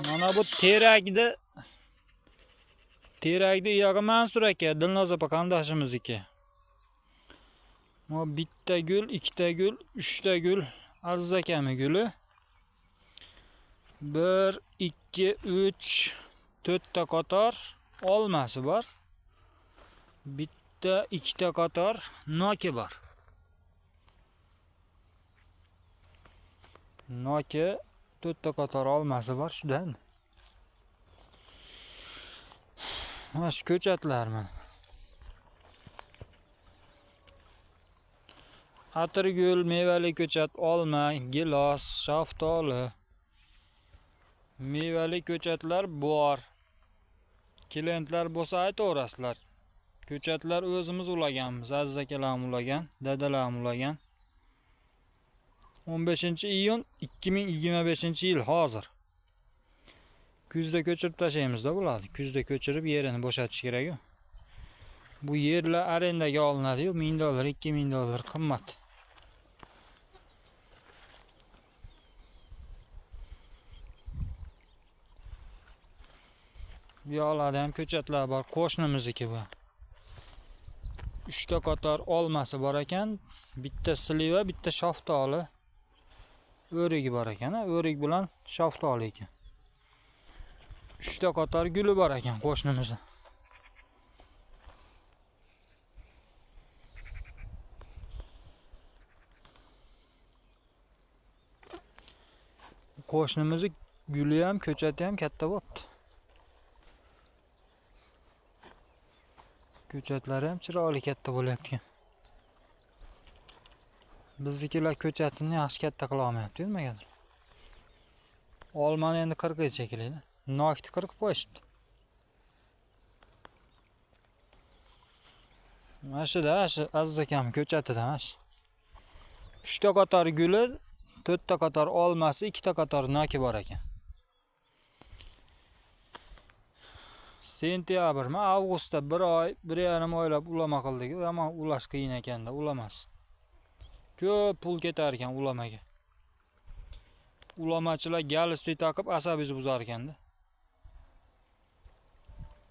Mana bu terakda uyog'i Mansur aka, Dilnoz opa qarindoshimizniki. Bu bitta gul, ikkita gul, uchta gul Aziz akami guli. 1 2 3 4ta qator olmasi bor. Bitta, ikkita qator noki bor. Noki 4ta qator olmasi bor shudan. Mana shu ko'chatlar mana. Atirgul, mevali ko'chat, olma, gilos, shaftoli. Mevali ko'chatlar bor. Klientlar bo'lsa aytaverasizlar. Ko'chatlar o'zimiz ulaganmiz. Aziz akalarimiz ulagan, dadalarim ulagan. 15-iyun 2025-yil hozir. Kuzda ko'chirib tashlaymizda bo'ladi. Kuzda ko'chirib yerini bo'shatish kerak-ku. Bu yerlar arendaga olinadi-yu, $1000, $2000 qimmat. Bu yoqlarda ham ko'chatlar bor, qo'shnimizniki bu. 3ta qator olmasi bor ekan, bitta sliva, bitta shaftoli. O'rigi bor ekan, o'rig bilan shaftoli ekan. 3ta qator guli bor ekan qo'shnimizni. Qo'shnimizni guli ham, ko'chati ham katta bo'pti. Ko'chatlari ham chiroyli katta bo'lyapti. Biznikilar ko'chatini yaxshi katta qila olmayapti, nimagadir. Olmani endi 40 shekilli. Nokni 40 qo'yishibdi. Mana shu Aziz akam ko'chatida mana shu. 3ta qator guli, 4ta qator olmasi, 2ta qator noki bor ekan. Sentyabrmi, avgustda 1 oy, 1,5 oylab ulama qildik. Ama ulash qiyin ekanda, ulamas. Ko'p pul ketar ekan ulamaga. Ulamachilar galstuk taqib asabizni buzar ekanda.